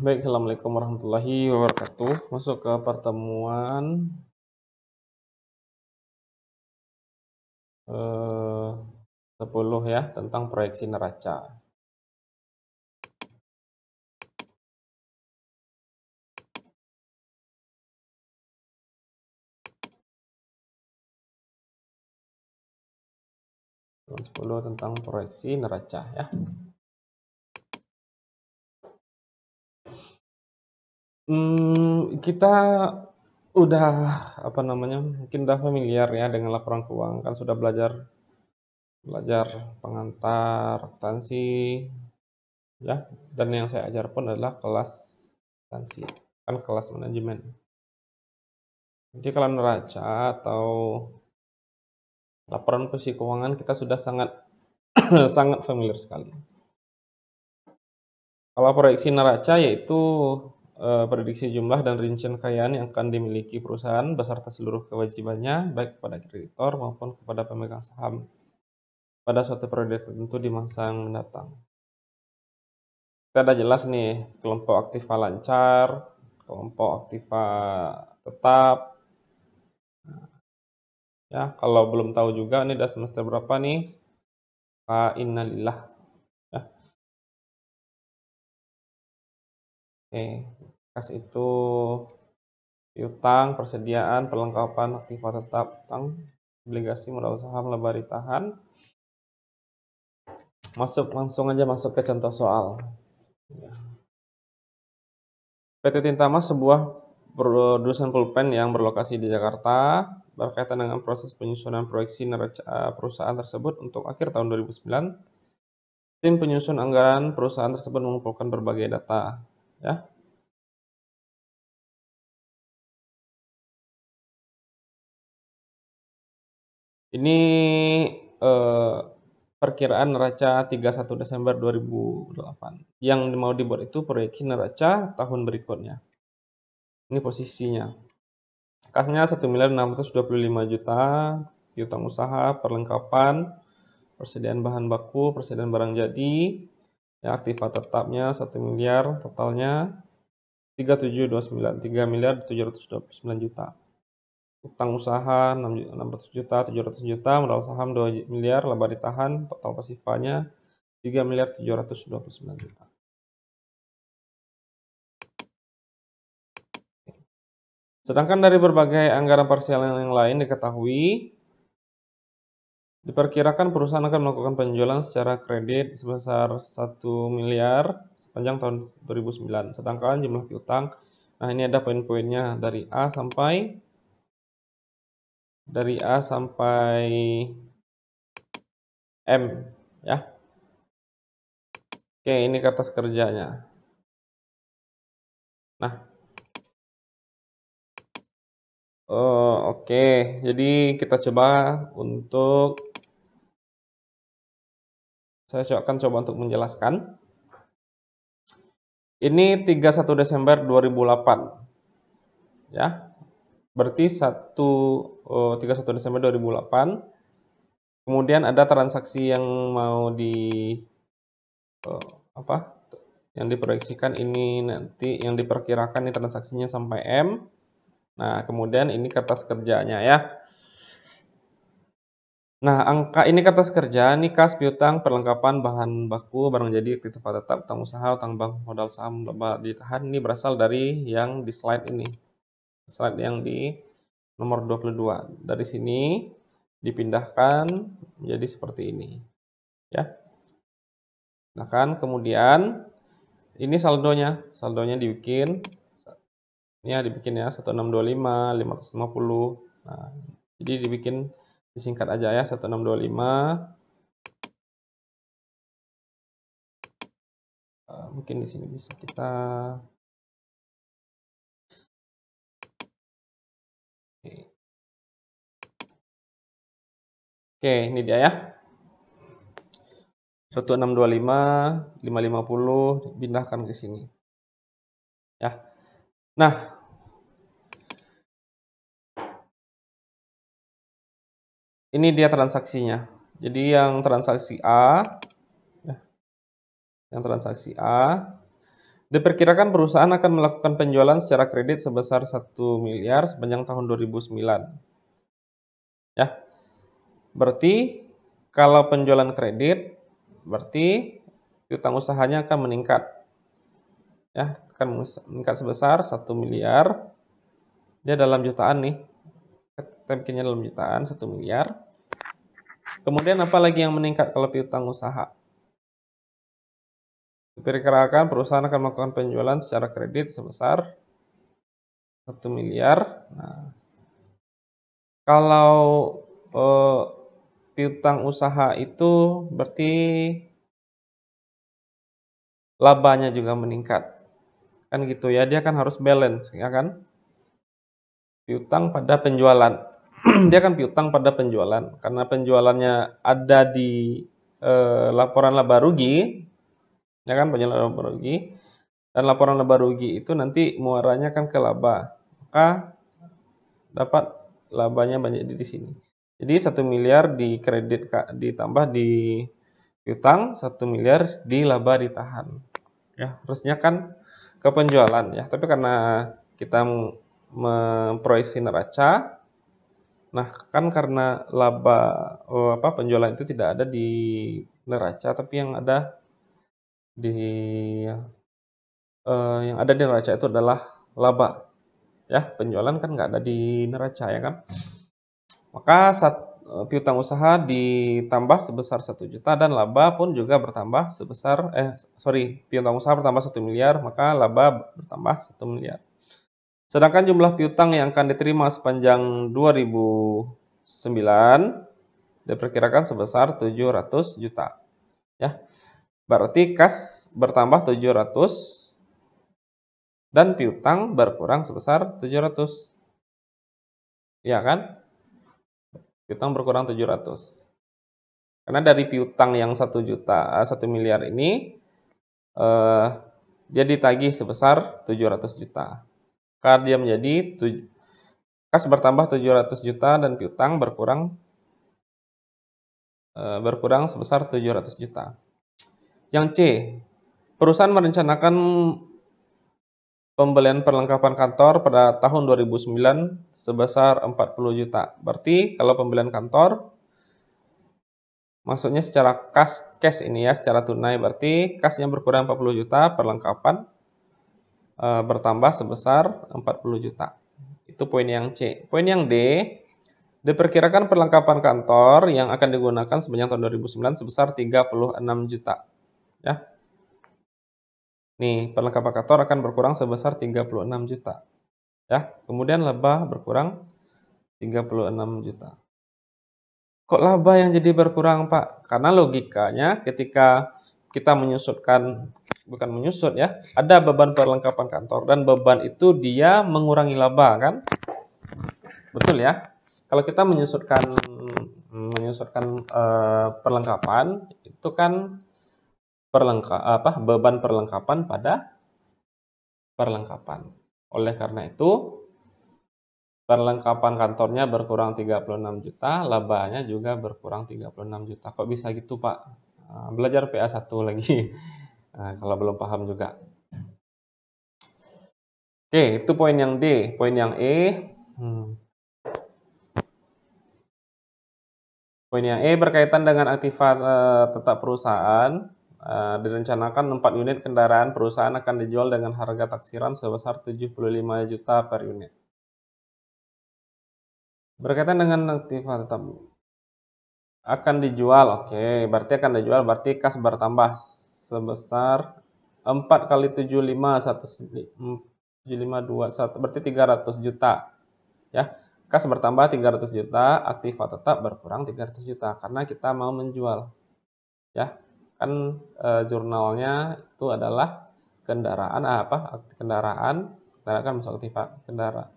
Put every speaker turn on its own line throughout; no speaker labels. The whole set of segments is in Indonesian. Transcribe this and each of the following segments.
Baik, Assalamualaikum warahmatullahi wabarakatuh. Masuk ke pertemuan 10 ya, tentang proyeksi neraca. Pertemuan 10 tentang proyeksi neraca ya. Kita udah mungkin udah familiar ya dengan laporan keuangan, kan sudah belajar pengantar, akuntansi ya. Dan yang saya ajar pun adalah kelas akuntansi, kan kelas manajemen. Jadi kalau neraca atau laporan posisi keuangan kita sudah sangat sangat familiar sekali. Kalau proyeksi neraca yaitu prediksi jumlah dan rincian kekayaan yang akan dimiliki perusahaan beserta seluruh kewajibannya baik kepada kreditor maupun kepada pemegang saham pada suatu periode tertentu di masa yang mendatang. Kita ada jelas nih kelompok aktiva lancar, kelompok aktiva tetap. Ya, kalau belum tahu juga ini udah semester berapa nih? Innalillah. Ya. Oke, kas itu piutang, persediaan, perlengkapan aktiva tetap, utang, obligasi, modal saham, laba ditahan. Langsung aja masuk ke contoh soal. PT Tintamas sebuah produsen pulpen yang berlokasi di Jakarta berkaitan dengan proses penyusunan proyeksi neraca perusahaan tersebut untuk akhir tahun 2009. Tim penyusun anggaran perusahaan tersebut mengumpulkan berbagai data, ya. Ini perkiraan neraca 31 Desember 2008. Yang mau dibuat itu proyeksi neraca tahun berikutnya. Ini posisinya. Kasnya 1.625.000.000, piutang usaha, perlengkapan, persediaan bahan baku, persediaan barang jadi, ya aktiva tetapnya 1 miliar, totalnya 3.729.000.000. Utang usaha 600 juta, 700 juta, modal saham 2 miliar, laba ditahan, total pasifanya 3.729.000.000. Sedangkan dari berbagai anggaran parsial yang lain diketahui, diperkirakan perusahaan akan melakukan penjualan secara kredit sebesar 1 miliar sepanjang tahun 2009. Sedangkan jumlah piutang, nah ini ada poin-poinnya dari A sampai M ya. Oke, ini kertas kerjanya. Nah, oke, jadi kita coba saya akan coba untuk menjelaskan. Ini 31 Desember 2008. Ya. Berarti 31 Desember 2008. Kemudian ada transaksi yang mau yang diproyeksikan ini nanti yang diperkirakan ini transaksinya sampai M. Nah, kemudian ini kertas kerjanya ya. Nah, angka ini kertas kerja, ini kas, piutang, perlengkapan, bahan baku, barang jadi, aktiva tetap, utang usaha, utang bank, modal saham, laba ditahan, ini berasal dari yang di slide ini. Slide yang di nomor 22. Dari sini dipindahkan menjadi seperti ini. Ya. Nah kan, kemudian ini saldonya dibikin. Ini ya dibikin ya 1625, 550. Nah, jadi dibikin disingkat aja ya 1625. Mungkin di sini bisa kita Oke, ini dia ya. 1625, 550 pindahkan ke sini. Ya. Nah, ini dia transaksinya. Jadi yang transaksi A Diperkirakan perusahaan akan melakukan penjualan secara kredit sebesar 1 miliar sepanjang tahun 2009. Ya, berarti kalau penjualan kredit, berarti piutang usahanya akan meningkat. Ya, akan meningkat sebesar 1 miliar. Dia dalam jutaan nih. Kita bikinnya dalam jutaan 1 miliar. Kemudian apa lagi yang meningkat kalau piutang usaha? Diperkirakan perusahaan akan melakukan penjualan secara kredit sebesar 1 miliar. Nah, kalau piutang usaha itu berarti labanya juga meningkat. Kan gitu ya, dia kan harus balance, ya kan? Piutang pada penjualan. Dia kan piutang pada penjualan. Karena penjualannya ada di laporan laba rugi, ya kan, penjualan laba rugi. Dan laporan laba rugi itu nanti muaranya kan ke laba. Maka dapat labanya banyak di sini. Jadi 1 miliar di kredit ditambah di piutang, 1 miliar di laba ditahan. Ya, harusnya kan ke penjualan ya. Tapi karena kita memproyeksi neraca, nah kan karena laba penjualan itu tidak ada di neraca, tapi yang ada di neraca itu adalah laba. Ya, penjualan kan nggak ada di neraca ya kan. Maka piutang usaha ditambah sebesar 1 juta dan laba pun juga bertambah sebesar piutang usaha bertambah 1 miliar, maka laba bertambah 1 miliar. Sedangkan jumlah piutang yang akan diterima sepanjang 2009 diperkirakan sebesar 700 juta. Ya. Berarti kas bertambah 700 dan piutang berkurang sebesar 700. Ya kan? Piutang berkurang 700. Karena dari piutang yang 1 miliar ini dia ditagih sebesar 700 juta. Maka dia menjadi kas bertambah 700 juta dan piutang berkurang sebesar 700 juta. Yang C, perusahaan merencanakan pembelian perlengkapan kantor pada tahun 2009 sebesar 40 juta. Berarti kalau pembelian kantor, maksudnya secara cash ini ya, secara tunai, berarti kasnya berkurang 40 juta, perlengkapan bertambah sebesar 40 juta. Itu poin yang C. Poin yang D, diperkirakan perlengkapan kantor yang akan digunakan sepanjang tahun 2009 sebesar 36 juta. Ya. Nih, perlengkapan kantor akan berkurang sebesar 36 juta. Ya, kemudian laba berkurang 36 juta. Kok laba yang jadi berkurang, Pak? Karena logikanya ketika kita bukan menyusut ya, ada beban perlengkapan kantor dan beban itu dia mengurangi laba kan? Betul ya? Kalau kita menyusutkan perlengkapan itu kan beban perlengkapan pada perlengkapan. Oleh karena itu perlengkapan kantornya berkurang 36 juta, labanya juga berkurang 36 juta. Kok bisa gitu, Pak? Belajar PA1 lagi. Nah, kalau belum paham juga. Oke, itu poin yang D. Poin yang E. Poin yang E berkaitan dengan aktiva tetap perusahaan. Direncanakan 4 unit kendaraan perusahaan akan dijual dengan harga taksiran sebesar 75 juta per unit. Berkaitan dengan aktiva tetap akan dijual, oke. Berarti akan dijual, berarti kas bertambah sebesar 4 kali 75, 1, berarti 300 juta. Ya, kas bertambah 300 juta, aktiva tetap berkurang 300 juta karena kita mau menjual. Ya, kan jurnalnya itu adalah kendaraan kendaraan kan masuk aktiva kendaraan.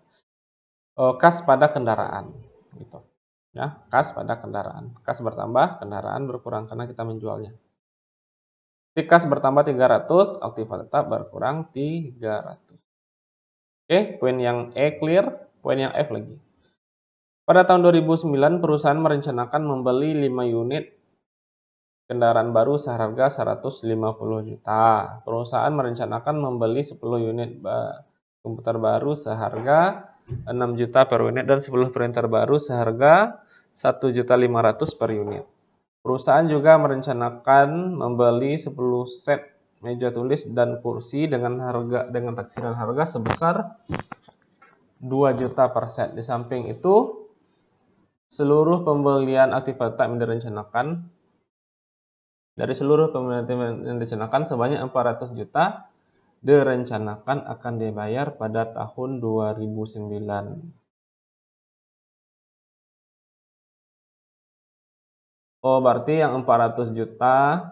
Kas pada kendaraan gitu. Ya, kas pada kendaraan. Kas bertambah, kendaraan berkurang karena kita menjualnya. Jadi kas bertambah 300, aktiva tetap berkurang 300. Oke, poin yang E clear, poin yang F lagi. Pada tahun 2009, perusahaan merencanakan membeli 5 unit kendaraan baru seharga 150 juta. Perusahaan merencanakan membeli 10 unit komputer baru seharga 6 juta per unit dan 10 printer baru seharga 1.500.000 per unit. Perusahaan juga merencanakan membeli 10 set meja tulis dan kursi dengan taksiran harga sebesar 2 juta per set. Di samping itu, seluruh pembelian aktiva tetap yang direncanakan sebanyak 400 juta direncanakan akan dibayar pada tahun 2009. Oh, berarti yang 400 juta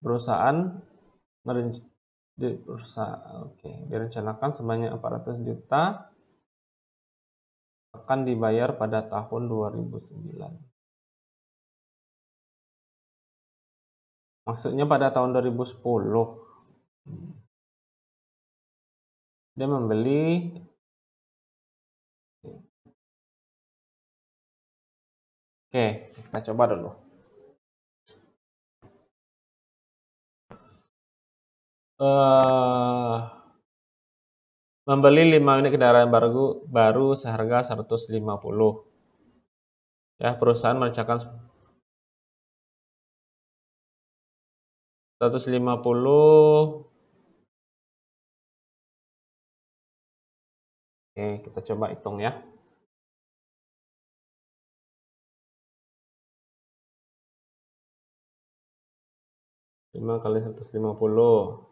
perusahaan direncanakan sebanyak 400 juta akan dibayar pada tahun 2009. Maksudnya pada tahun 2010. Dia membeli Oke, kita coba dulu. Membeli 5 unit kendaraan baru seharga 150. Ya, perusahaan merencanakan 150. Oke, kita coba hitung ya. 5 kali 150.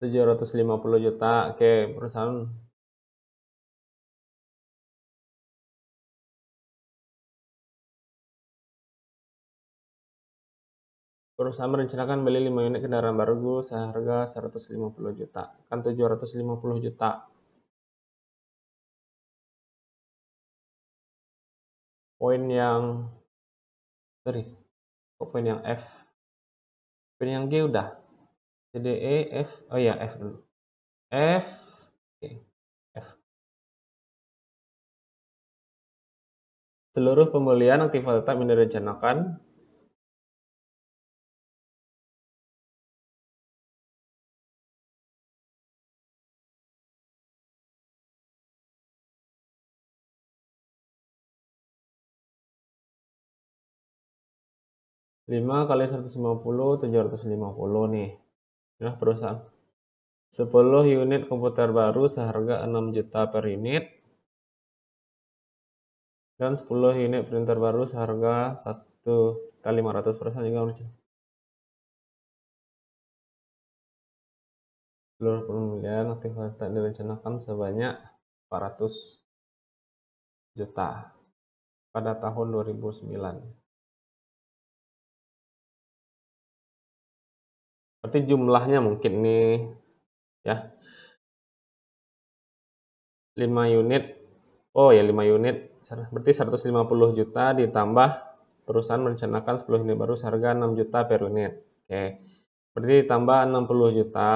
750 juta. Oke, perusahaan merencanakan beli 5 unit kendaraan baru seharga 150 juta. Kan 750 juta. Poin yang F. Poin yang G udah. CDE, F. Oh ya, F dulu. F. Oke. F. Seluruh pembelian aktiva tetap yang direncanakan lima kali 150, 750 nih. Nah, perusahaan 10 unit komputer baru seharga 6 juta per unit dan 10 unit printer baru seharga 1.500% juga harus. Seluruh pembelian aktiva tetap direncanakan sebanyak 400 juta pada tahun 2009. Berarti jumlahnya mungkin nih ya. 5 unit. Oh ya, 5 unit berarti 150 juta ditambah perusahaan merencanakan 10 unit baru seharga 6 juta per unit. Oke. Berarti ditambah 60 juta.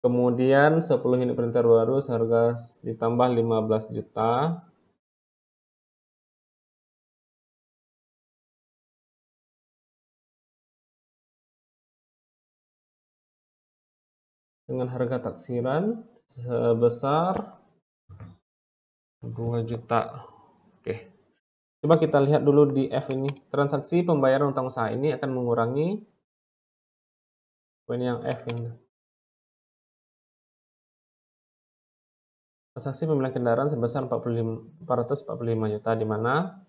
Kemudian 10 unit printer baru seharga ditambah 15 juta. Dengan harga taksiran sebesar 2 juta. Oke. Coba kita lihat dulu di F ini. Transaksi pembayaran utang usaha ini akan mengurangi poin yang F ini. Transaksi pembelian kendaraan sebesar 445 juta, di mana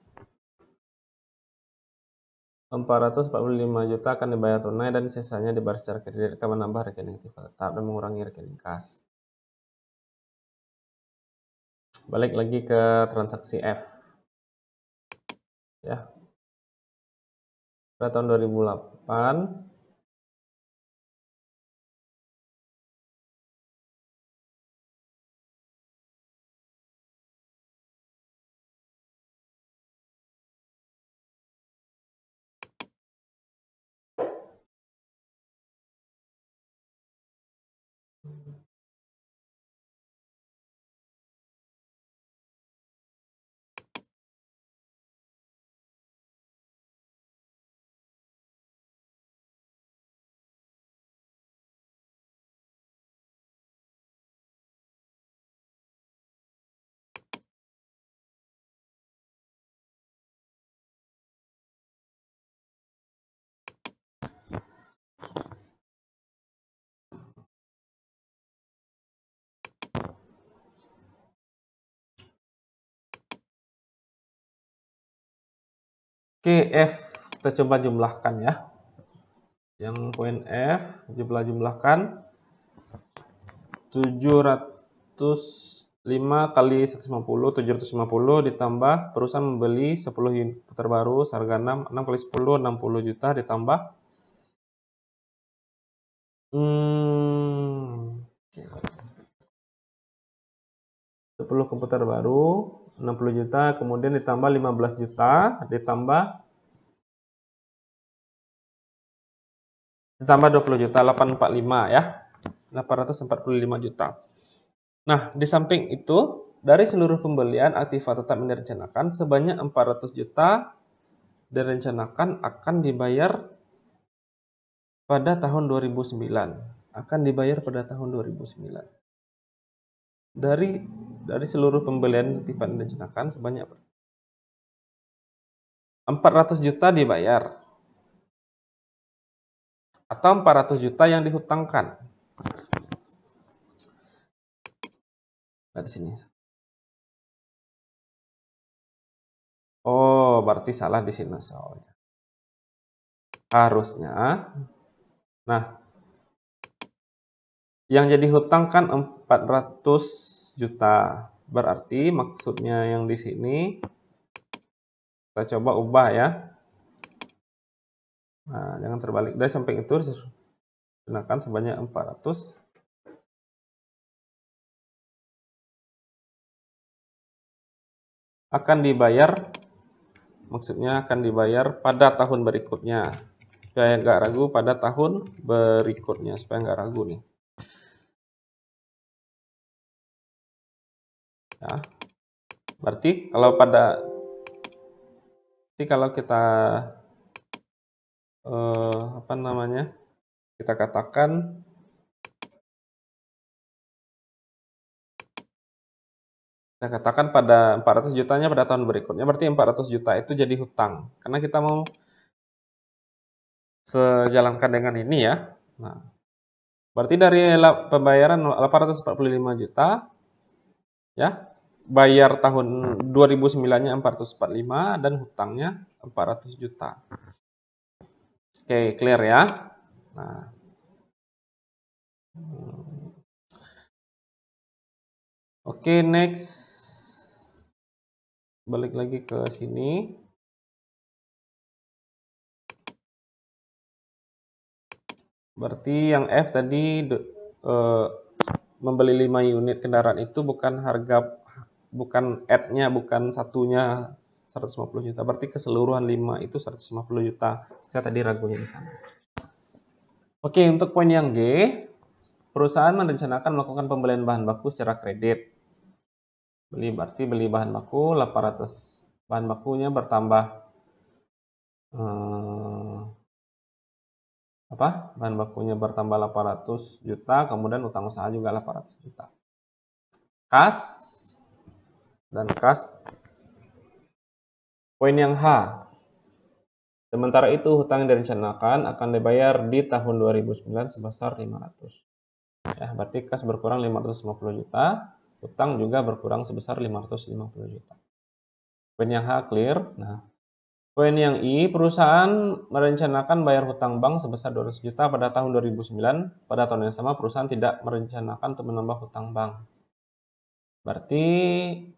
445 juta akan dibayar tunai dan sisanya dibayar secara kredit, akan menambah rekening aktiva tetap dan mengurangi rekening kas. Balik lagi ke transaksi F. Ya. Pada tahun 2008 Oke, F kita coba jumlahkan ya. Yang poin F jumlahkan 705 kali 150, 750 ditambah perusahaan membeli 10 unit putar baru seharga 6 kali 10, 60 juta ditambah 10 komputer baru 60 juta, kemudian ditambah 15 juta ditambah 20 juta, 845 ya. 845 juta. Nah, di samping itu, dari seluruh pembelian aktiva tetap yang direncanakan, sebanyak 400 juta direncanakan akan dibayar pada tahun 2009. Akan dibayar pada tahun 2009. Dari seluruh pembelian aktiva yang direncanakan, sebanyak 400 juta dibayar. Atau 400 juta yang dihutangkan. Dari sini. Oh, berarti salah di sini soalnya. Harusnya. Nah, yang jadi hutang kan 400 juta. Berarti maksudnya yang di sini kita coba ubah ya. Nah, jangan terbalik. Dari samping itu gunakan sebanyak 400. Akan dibayar, maksudnya akan dibayar pada tahun berikutnya. Supaya nggak ragu pada tahun berikutnya. Supaya nggak ragu nih. Ya. Berarti kalau kita kita katakan pada 400 jutanya pada tahun berikutnya, berarti 400 juta itu jadi hutang. Karena kita mau sejalankan dengan ini ya. Nah, berarti dari pembayaran 845 juta, ya, bayar tahun 2009-nya 445 dan hutangnya 400 juta. Oke, clear ya. Nah. Oke, next. Balik lagi ke sini. Berarti yang F tadi membeli 5 unit kendaraan itu bukan add-nya, bukan satunya 150 juta. Berarti keseluruhan 5 itu 150 juta. Saya tadi ragunya di sana. Oke, untuk poin yang G, perusahaan merencanakan melakukan pembelian bahan baku secara kredit. Berarti beli bahan baku 800. Bahan bakunya bertambah bahan bakunya bertambah 800 juta, kemudian utang usaha juga 800 juta. Kas dan kas. Poin yang H. Sementara itu, hutang yang direncanakan akan dibayar di tahun 2009 sebesar 500. Ya, berarti kas berkurang 550 juta, hutang juga berkurang sebesar 550 juta. Poin yang H clear. Nah, poin yang I, perusahaan merencanakan bayar hutang bank sebesar 200 juta pada tahun 2009. Pada tahun yang sama, perusahaan tidak merencanakan untuk menambah hutang bank. Berarti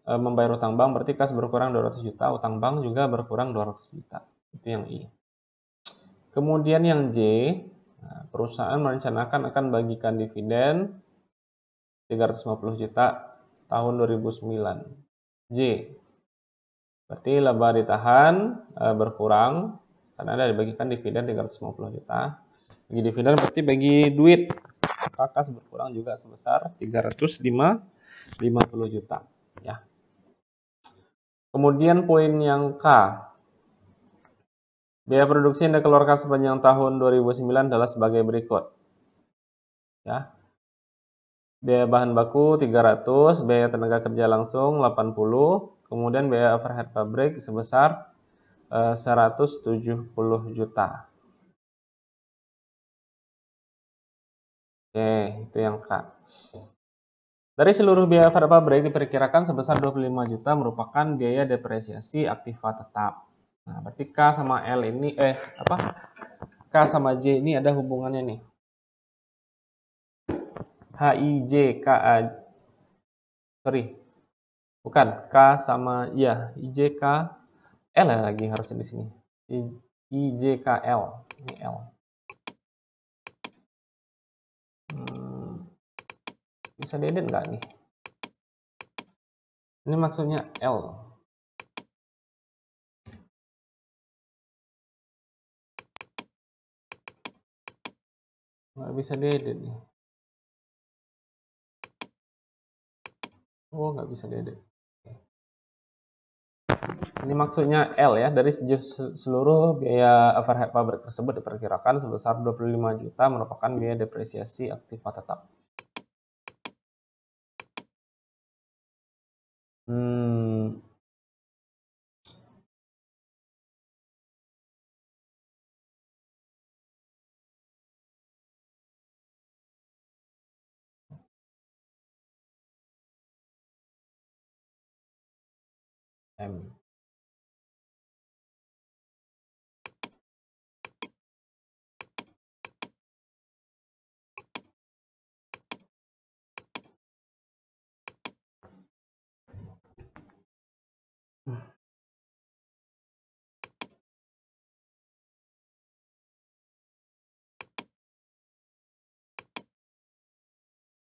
membayar hutang bank, berarti kas berkurang 200 juta, hutang bank juga berkurang 200 juta. Itu yang I. Kemudian yang J, perusahaan merencanakan akan bagikan dividen 350 juta tahun 2009. J. Berarti laba ditahan berkurang karena ada dibagikan dividen 350 juta. Bagi dividen berarti bagi duit. Kas berkurang juga sebesar 350 juta. Ya. Kemudian poin yang K. Biaya produksi yang dikeluarkan sepanjang tahun 2009 adalah sebagai berikut. Ya. Biaya bahan baku 300, biaya tenaga kerja langsung 80, kemudian biaya overhead pabrik sebesar 170 juta. Oke, itu yang K. Dari seluruh biaya overhead pabrik diperkirakan sebesar 25 juta merupakan biaya depresiasi aktiva tetap. Nah, berarti K sama L ini K sama J ini ada hubungannya nih. Sorry. Bukan, K sama IJ K L lagi harusnya di sini. IJ K L. Ini L. Bisa diedit nggak nih? Ini maksudnya L. Nggak bisa diedit nih. Oh, nggak bisa diedit. Ini maksudnya L ya, dari seluruh biaya overhead pabrik tersebut diperkirakan sebesar 25 juta merupakan biaya depresiasi aktiva tetap. M.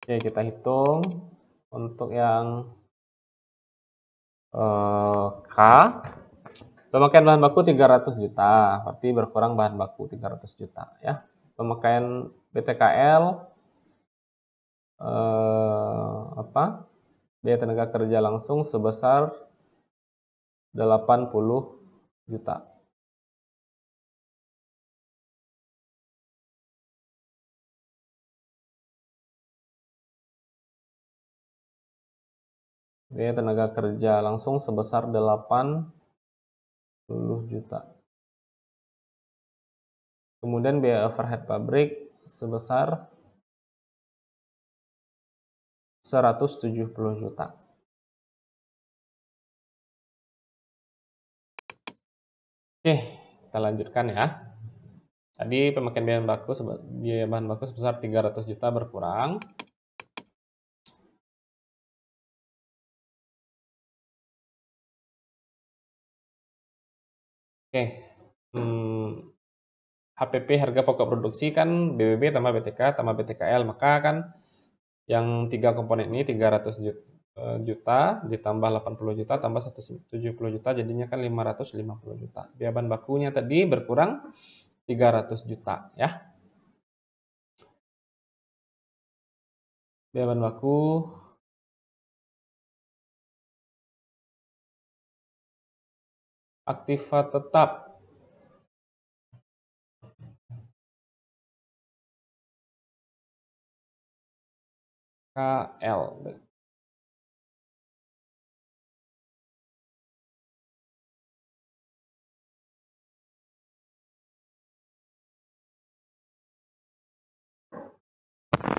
Oke, kita hitung untuk yang K. Pemakaian bahan baku 300 juta, berarti berkurang bahan baku 300 juta ya. Pemakaian BTKL biaya tenaga kerja langsung sebesar 80 juta. Biaya tenaga kerja langsung sebesar 80 juta. Kemudian biaya overhead pabrik sebesar 170 juta. Oke, kita lanjutkan ya. Tadi pemakaian biaya bahan baku sebesar 300 juta berkurang. Oke, HPP harga pokok produksi kan BBB tambah BTK tambah BTKL, maka kan yang 3 komponen ini 300 juta ditambah 80 juta tambah 170 juta jadinya kan 550 juta. Biaya bahan bakunya tadi berkurang 300 juta ya. Biaya bahan baku aktiva tetap KL.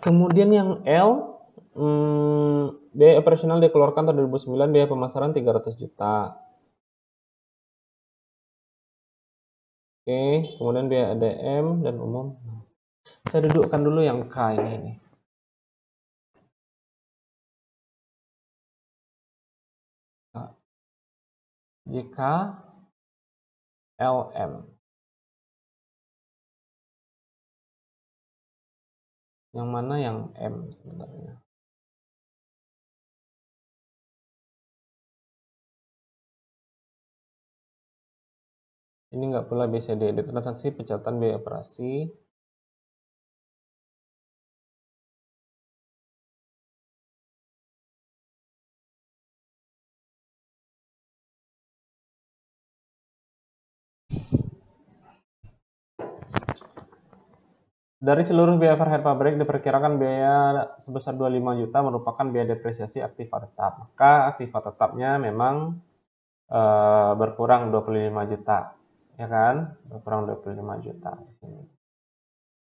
Kemudian yang L, biaya operasional dikeluarkan tahun 2009, biaya pemasaran 300 juta. Oke, kemudian biaya ADM dan umum. Saya dudukkan dulu yang K ini. Jika LM. Yang mana yang M sebenarnya? Ini nggak pula BCD, di transaksi pencatatan biaya operasi. Dari seluruh biaya overhead pabrik diperkirakan biaya sebesar 25 juta merupakan biaya depresiasi aktiva tetap. Maka aktiva tetapnya memang berkurang 25 juta. Ya kan? Berkurang 25 juta.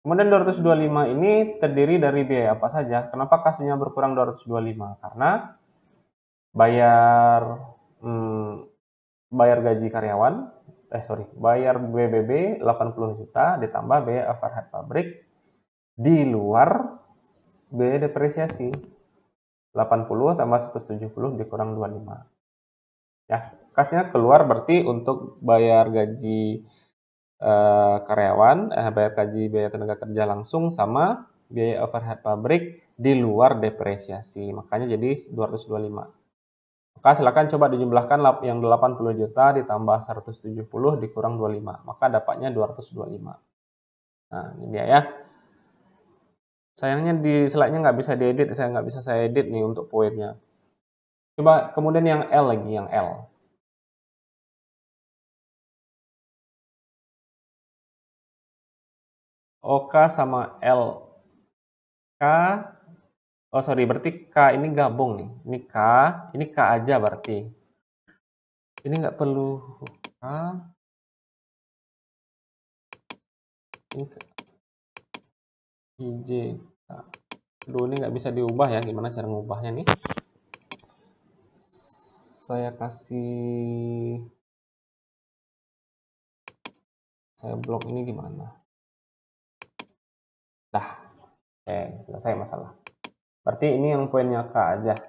Kemudian 225 ini terdiri dari biaya apa saja? Kenapa kasnya berkurang 225? Karena bayar gaji karyawan bayar BBB 80 juta ditambah biaya overhead pabrik di luar biaya depresiasi. 80 tambah 170 dikurang 25. Ya, kasnya keluar berarti untuk bayar gaji karyawan, bayar gaji biaya tenaga kerja langsung sama biaya overhead pabrik di luar depresiasi. Makanya jadi 225. Maka silakan coba dijumlahkan yang 80 juta ditambah 170 dikurang 25. Maka dapatnya 225. Nah, ini dia ya. Sayangnya di slide-nya nggak bisa diedit, nggak bisa saya edit nih untuk poinnya. Coba kemudian yang L lagi, yang L. OK sama L. K, oh sorry, berarti K ini gabung nih. Ini K aja berarti. Ini nggak perlu K. Ini K. IJ. K. Aduh, ini nggak bisa diubah ya. Gimana cara ngubahnya nih? Saya blok ini gimana? Dah, selesai masalah. Berarti ini yang poinnya K aja,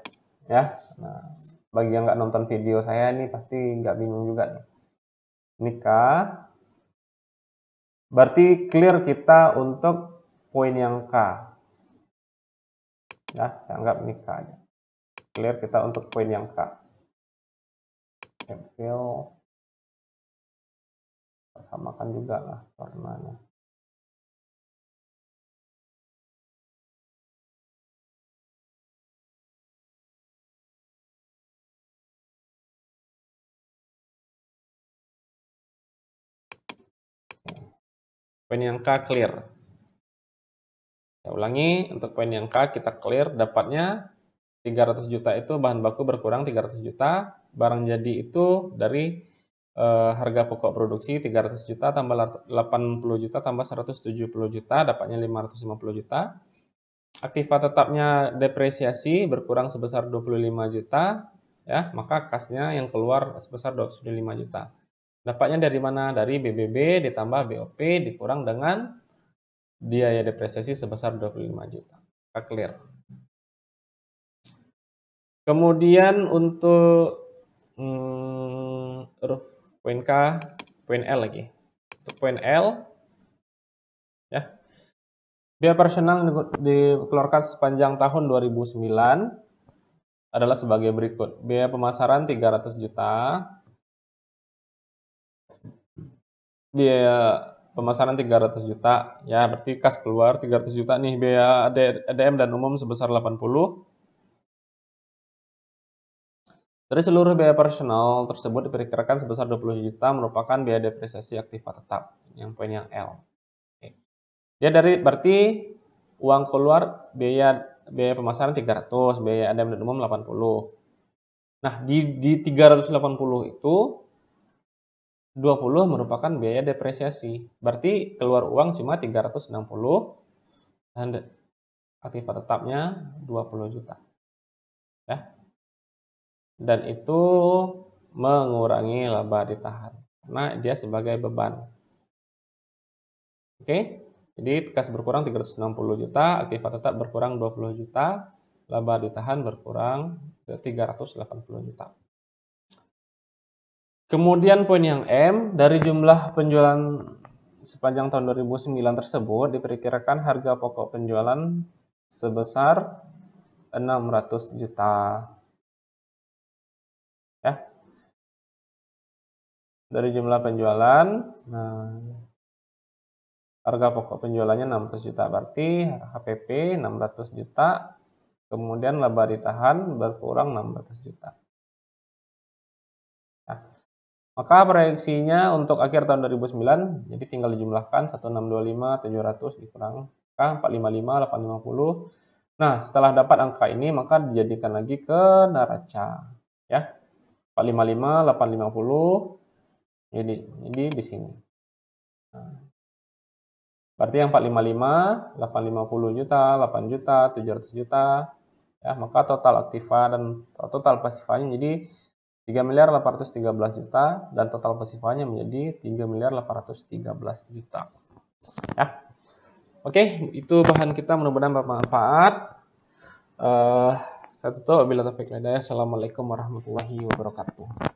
ya. Nah, bagi yang nggak nonton video saya ini pasti nggak bingung juga nih. Ini K. Berarti clear kita untuk poin yang K. Ya, saya anggap ini K aja. Clear kita untuk poin yang K. Fill. Samakan juga lah warnanya. Poin yang K clear. Saya ulangi, untuk poin yang K kita clear, dapatnya 300 juta itu bahan baku berkurang 300 juta, barang jadi itu dari harga pokok produksi 300 juta tambah 80 juta tambah 170 juta, dapatnya 550 juta. Aktiva tetapnya depresiasi berkurang sebesar 25 juta, ya, maka kasnya yang keluar sebesar 205 juta. Dapatnya dari mana? Dari BBB ditambah BOP dikurang dengan biaya depresiasi sebesar 25 juta. Clear. Kemudian untuk poin K, poin L lagi. Untuk poin L, ya, biaya personal dikeluarkan sepanjang tahun 2009 adalah sebagai berikut. Biaya pemasaran 300 juta. Biaya pemasaran 300 juta. Ya, berarti kas keluar 300 juta nih. Biaya ADM dan umum sebesar 80. Dari seluruh biaya personal tersebut diperkirakan sebesar 20 juta merupakan biaya depresiasi aktiva tetap. Yang poin yang L. Oke. Ya, berarti uang keluar biaya pemasaran 300, biaya ADM dan umum 80. Nah, di 380 itu 20 merupakan biaya depresiasi. Berarti keluar uang cuma 360 dan aktiva tetapnya 20 juta. Ya. Dan itu mengurangi laba ditahan karena dia sebagai beban. Oke. Jadi kas berkurang 360 juta, aktiva tetap berkurang 20 juta, laba ditahan berkurang ke 380 juta. Kemudian poin yang M, dari jumlah penjualan sepanjang tahun 2009 tersebut diperkirakan harga pokok penjualan sebesar 600 juta. Ya. Dari jumlah penjualan, nah, harga pokok penjualannya 600 juta, berarti HPP 600 juta, kemudian laba ditahan berkurang 600 juta. Nah, maka proyeksinya untuk akhir tahun 2009, jadi tinggal dijumlahkan 1625, 700 dikurang 455, 850. Nah, setelah dapat angka ini, maka dijadikan lagi ke neraca. Ya, 455, 850, jadi di sini. Nah, berarti yang 455, 850 juta, 8 juta, 700 juta, ya, maka total aktiva dan total pasifanya jadi 3.813.000.000 dan total pasifannya menjadi 3.813.000.000 ya. Oke, itu bahan kita, mudah-mudahan bermanfaat. Saya tutup, wabillahi taufiq wal hidayah. Assalamualaikum warahmatullahi wabarakatuh.